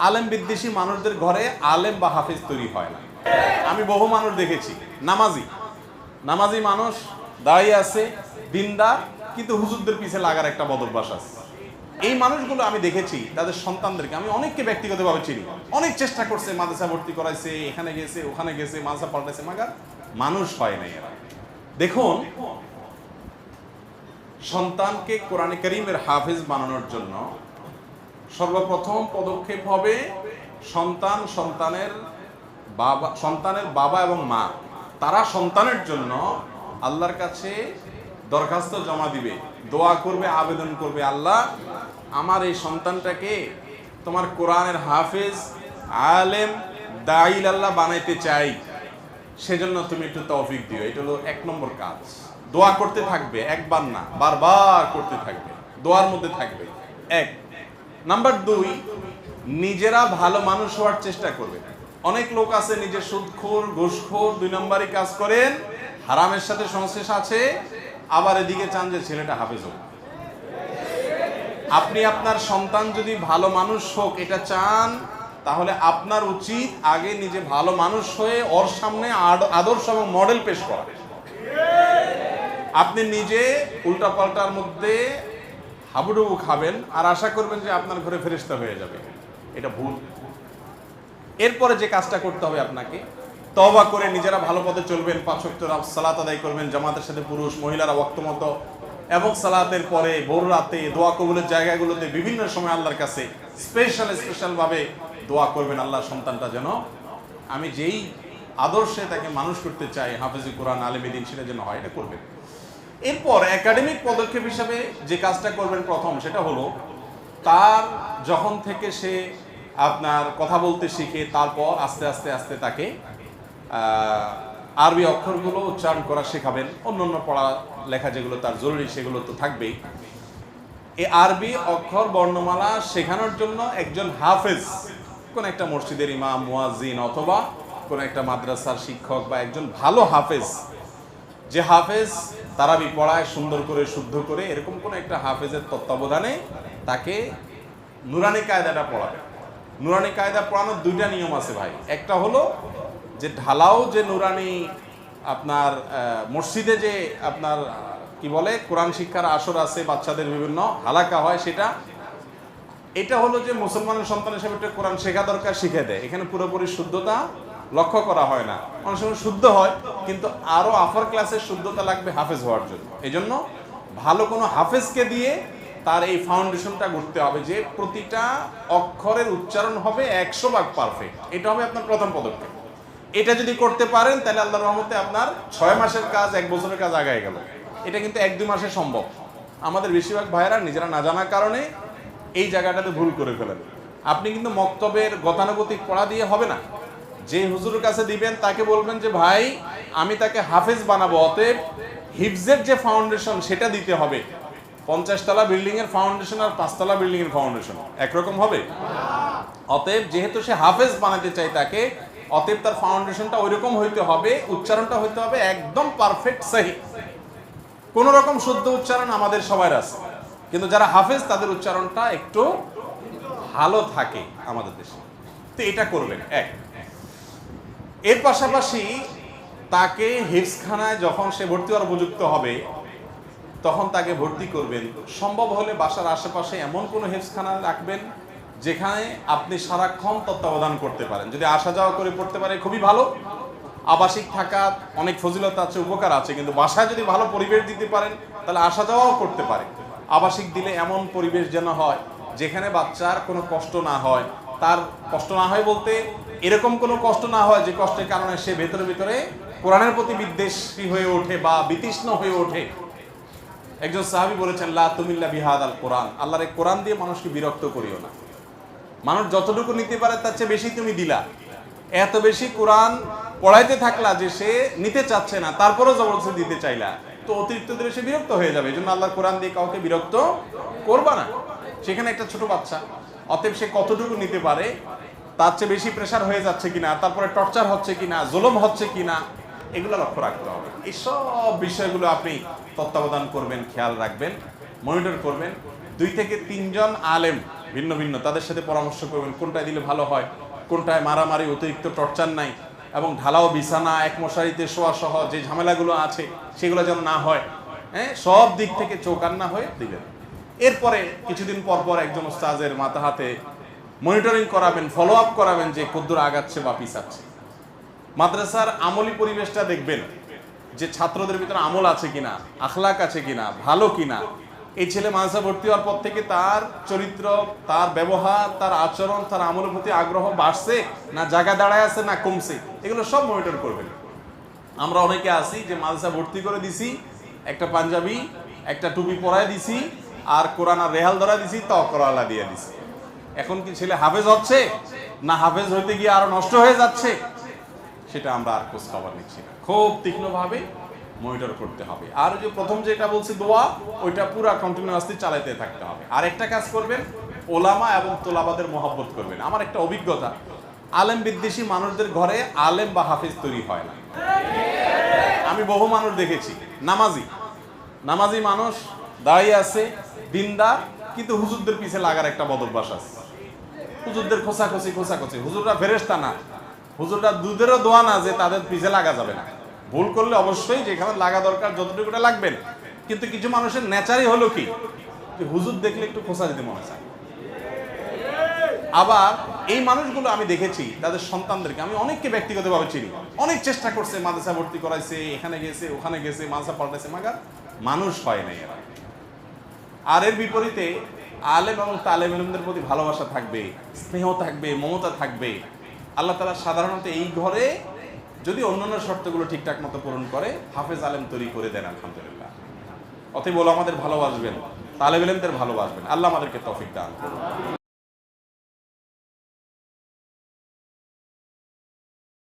আলেম বিদ্বেষী মানুষদের ঘরে আলেম বা হাফিজ তৈরি হয় না। আমি বহু মানুষ দেখেছি নামাজি মানুষ দাঁড়িয়ে আছে, দিনদার, কিন্তু হুজুরদের পিছে লাগার একটা বদভ্যাস আছে। এই মানুষগুলো আমি দেখেছি তাদের সন্তানদেরকে, আমি অনেককে ব্যক্তিগতভাবে চিনি, অনেক চেষ্টা করছে, মাদ্রাসা ভর্তি করাইছে, এখানে গেছে ওখানে গেছে, মাদ্রাসা পাল্টাইছে, মাগার মানুষ হয় নাই এরা। দেখুন, সন্তানকে কোরআনে কারীমের হাফেজ বানানোর জন্য সর্বপ্রথম পদক্ষেপ হবে সন্তানের বাবা এবং মা, তারা সন্তানের জন্য আল্লাহর কাছে দরখাস্ত জমা দিবে, দোয়া করবে, আবেদন করবে, আল্লাহ আমার এই সন্তানটাকে তোমার কোরআনের হাফেজ, আলেম, দাঈল আল্লাহ বানাইতে চাই, সেজন্য তুমি একটু তৌফিক দিও। এটা হলো 1 নম্বর কাজ। দোয়া করতে থাকবে, একবার না বারবার করতে থাকবে, দোয়ার মধ্যে থাকবে। 1 নাম্বার 2, নিজেরা ভালো মানুষ হওয়ার চেষ্টা করবে। অনেক লোক আছে নিজে সুদখোর, ঘুষখোর, 2 নম্বরই কাজ করেন, হারামের সাথে সংশ্লেষ আছে, আবার এদিকে চান যে ছেলেটা হাফেজ হোক। আপনি আপনার সন্তান যদি ভালো মানুষ হোক এটা চান, তাহলে আপনার উচিত আগে নিজে ভালো মানুষ হয়ে ওর সামনে আদর্শ এবং মডেল পেশ করা। আপনি নিজে উল্টাপাল্টার মধ্যে হাবুডুবু খাবেন আর আশা করবেন যে আপনার ঘরে ফেরেশতা হয়ে যাবে, এটা ভুল। এরপরে যে কাজটা করতে হবে, আপনাকে তওবা করে নিজেরা ভালো পথে চলবেন, 5 ওয়াক্ত সালাত আদায় করবেন জামাতের সাথে, পুরুষ মহিলারা ওয়াক্ত মতো, এবং সালাতের পরে ভোর রাতে দোয়া কবুলের জায়গাগুলোতে বিভিন্ন সময় আল্লাহর কাছে স্পেশাল ভাবে দোয়া করবেন, আল্লাহ সন্তানটা যেন আমি যেই আদর্শে তাকে মানুষ করতে চাই, হাফেজে কোরআন, আলেমে দ্বীন, সেটা যেন হয়, এটা করবেন। এরপর একাডেমিক পদক্ষেপ হিসাবে যে কাজটা করবেন প্রথম, সেটা হলো তার যখন থেকে সে আপনার কথা বলতে শিখে, তারপর আস্তে আস্তে তাকে আরবি অক্ষরগুলো উচ্চারণ করা শেখাবেন। অন্যান্য পড়া লেখা যেগুলো তার জরুরি সেগুলো তো থাকবেই। এই আরবি অক্ষর বর্ণমালা শেখানোর জন্য একজন হাফেজ, কোন একটা মসজিদের ইমাম, মুয়াজ্জিন, অথবা কোন একটা মাদ্রাসার শিক্ষক বা একজন ভালো হাফেজ, যে হাফেজ তারাবি পড়ায় সুন্দর করে, শুদ্ধ করে, এরকম কোন একটা হাফেজের তত্ত্বাবধানে তাকে নুরানি কায়দাটা পড়াবে। নুরানি কায়দা পড়ানোর 2টা নিয়ম আছে ভাই। একটা হলো যে ঢালাও যে নুরানি আপনার মসজিদে যে আপনার কি বলে কোরআন শিক্ষার আসর আছে, বাচ্চাদের বিভিন্ন হালাকা হয়, সেটা এটা হলো যে মুসলমানের সন্তান হিসেবে একটা কোরআন শেখা দরকার, শিখে দেয়। এখানে পুরোপুরি শুদ্ধতা লক্ষ্য করা হয় না, অনেক সময় শুদ্ধ হয়, কিন্তু আরো আফার ক্লাসের শুদ্ধতা লাগবে হাফেজ হওয়ার জন্য। এই জন্য ভালো কোনো হাফেজকে দিয়ে তার এই ফাউন্ডেশনটা করতে হবে, যে প্রতিটা অক্ষরের উচ্চারণ হবে 100% পারফেক্ট। এটা হবে আপনার প্রথম পদক্ষেপ। এটা যদি করতে পারেন তাহলে আল্লাহর রহমতে আপনার 6 মাসের কাজ 1 বছরের কাজ আগায় গেল। এটা কিন্তু 1-2 মাসে সম্ভব। আমাদের বেশিরভাগ ভাইয়েরা নিজেরা না জানার কারণে এই জায়গাটাতে ভুল করে ফেলেন। আপনি কিন্তু মক্তবের গতানুগতিক পড়া দিয়ে হবে না। যে হুজুরের কাছে দিবেন তাকে বলবেন যে ভাই আমি তাকে হাফেজ বানাবো, অতএব হিফজের যে ফাউন্ডেশন সেটা দিতে হবে। 50 তলা বিল্ডিং এর ফাউন্ডেশন আর 5 তলা বিল্ডিং এর ফাউন্ডেশন একরকম হবে? অতএব যেহেতু সে হাফেজ বানাতে চাই তাকে, অতএব তার ফাউন্ডেশনটা ওইরকম হইতে হবে, উচ্চারণটা হইতে হবে একদম পারফেক্ট সহি। কোন রকম শুদ্ধ উচ্চারণ আমাদের সবার আছে, কিন্তু যারা হাফেজ তাদের উচ্চারণটা একটু ভালো থাকে আমাদের দেশে। তো এটা করবেন 1। এর পাশাপাশি তাকে হিফজখানায় যখন সে ভর্তি হওয়ার উপযুক্ত হবে তখন তাকে ভর্তি করবেন। সম্ভব হলে বাসার আশেপাশে এমন কোনো হিফজখানা রাখবেন যেখানে আপনি সারাক্ষণ তত্ত্বাবধান করতে পারেন। যদি আসা যাওয়া করে পড়তে পারে খুবই ভালো। আবাসিক থাকা অনেক ফজিলত আছে, উপকার আছে, কিন্তু বাসায় যদি ভালো পরিবেশ দিতে পারেন তাহলে আসা যাওয়াও করতে পারে। আবাসিক দিলে এমন পরিবেশ যেন হয় যেখানে বাচ্চার কোনো কষ্ট না হয়। তার কষ্ট না হয় বলতে এরকম কোনো কষ্ট না হয় যে কষ্টের কারণে সে ভেতরে কোরআনের প্রতি বিদ্বেষী হয়ে ওঠে বা বিতৃষ্ণ হয়ে ওঠে। একজন সাহাবী বলেছেন, লা তুমিল্লা বিহাদাল কোরআন, আল্লাহর এই কোরআন দিয়ে মানুষকে বিরক্ত করিও না। মানুষ যতটুকু নিতে পারে তার চেয়ে বেশি তুমি দিলা, এত বেশি কোরআন পড়াইতে থাকলা যে সে নিতে চাচ্ছে না, তারপরেও জবরদস্তি দিতে চাইলা, তো অতিরিক্ত দিলে সে বিরক্ত হয়ে যাবে। এই জন্য আল্লাহর কোরআন দিয়ে কাউকে বিরক্ত করবা না। সেখানে একটা ছোট বাচ্চা, অতএব সে কতটুকু নিতে পারে, তার চেয়ে বেশি প্রেশার হয়ে যাচ্ছে কিনা, তারপরে টর্চার হচ্ছে কিনা, জুলুম হচ্ছে কিনা, এগুলো লক্ষ্য রাখতে হবে। এইসব বিষয়গুলো আপনি তত্ত্বাবধান করবেন, খেয়াল রাখবেন, মনিটর করবেন। 2 থেকে 3 জন আলেম ভিন্ন ভিন্ন, তাদের সাথে পরামর্শ করবেন কোনটায় দিলে ভালো হয়, কোনটায় মারামারি অতিরিক্ত টর্চার নাই, এবং ঢালাও বিছানা এক মশারিতে শোয়া সহ যে ঝামেলাগুলো আছে সেগুলো যেন না হয়। হ্যাঁ, সব দিক থেকে চৌকান্না হয়ে দিবেন। এরপরে কিছুদিন পর পর একজন ওস্তাজের মাথা হাতে মনিটরিং করাবেন, ফলো আপ করাবেন যে কদ্দুর আগাচ্ছে বা পিছাচ্ছে। মাদ্রাসার আমলি পরিবেশটা দেখবেন যে ছাত্রদের ভিতরে আমল আছে কিনা, আখলাক আছে কিনা, ভালো কিনা। এই ছেলে মাদ্রাসা ভর্তি হওয়ার পর থেকে তার চরিত্র, তার ব্যবহার, তার আচরণ, তার আমলের প্রতি আগ্রহ বাড়ছে না জায়গা দাঁড়ায় আছে না কমছে, এগুলো সব মনিটর করবেন। আমরা অনেকে আছি যে মাদ্রাসা ভর্তি করে দিছি, একটা পাঞ্জাবি একটা টুপি পরায় দিছি, আর কোরআন আর রেহাল ধরা দিছি, তকরালা দিয়ে দিছি। এখন কি ছেলে হাফেজ হচ্ছে না হাফেজ হইতে গিয়ে আরো নষ্ট হয়ে যাচ্ছে, সেটা আমরা আর খোঁজ খবর নিচ্ছি না। খুব তীক্ষ্ণভাবে মনিটর করতে হবে। আর ওই যে প্রথম যেটা বলছি দোয়া, ওইটা পুরা কন্টিনিউয়াসলি চালাতে থাকতে হবে। আর একটা কাজ করবেন, ওলামা এবং তোলাবাদের মহব্বত করবেন। আমার একটা অভিজ্ঞতা, আলেম বিদ্বেষী মানুষদের ঘরে আলেম বা হাফেজ তৈরি হয় না। আমি বহু মানুষ দেখেছি নামাজি মানুষ দাঁড়িয়ে আছে, দিনদার, কিন্তু হুজুরদের পিছে লাগার একটা বদভ্যাস আছে। হুজুরদের খোঁচাখুচি। হুজুররা ফেরেশতা না, হুজুররা দুধেরও দোয়া না যে তাদের পিছে লাগা যাবে না। ভুল করলে অবশ্যই যেখানে লাগা দরকার যতটুকুটা লাগবেন, কিন্তু কিছু মানুষের নেচারই হলো কি, যে হুজুর দেখলে একটু খোঁচা দিতে মনে চায়। আবার এই মানুষগুলো আমি দেখেছি তাদের সন্তানদেরকে, আমি অনেককে ব্যক্তিগতভাবে চিনি, অনেক চেষ্টা করছে, মাদ্রাসা ভর্তি করাইছে, এখানে গেছে ওখানে গেছে, মাদ্রাসা পাল্টাইছে, মাগার মানুষ হয় নাই এরা। আর এর বিপরীতে আলেম এবং তালেম ইলমদের প্রতি ভালোবাসা থাকবে, স্নেহ থাকবে, মমতা থাকবে। আল্লাহ তাআলা সাধারণত এই ঘরে যদি অন্যান্য শর্তগুলো ঠিকঠাক মতো পূরণ করে হাফেজ আলেম তৈরি করে দেন, আলহামদুলিল্লাহ। অতএব আমাদের ভালোবাসবেন, তালেব ইলমদের ভালোবাসবেন। আল্লাহ আমাদেরকে তৌফিক দান করুন।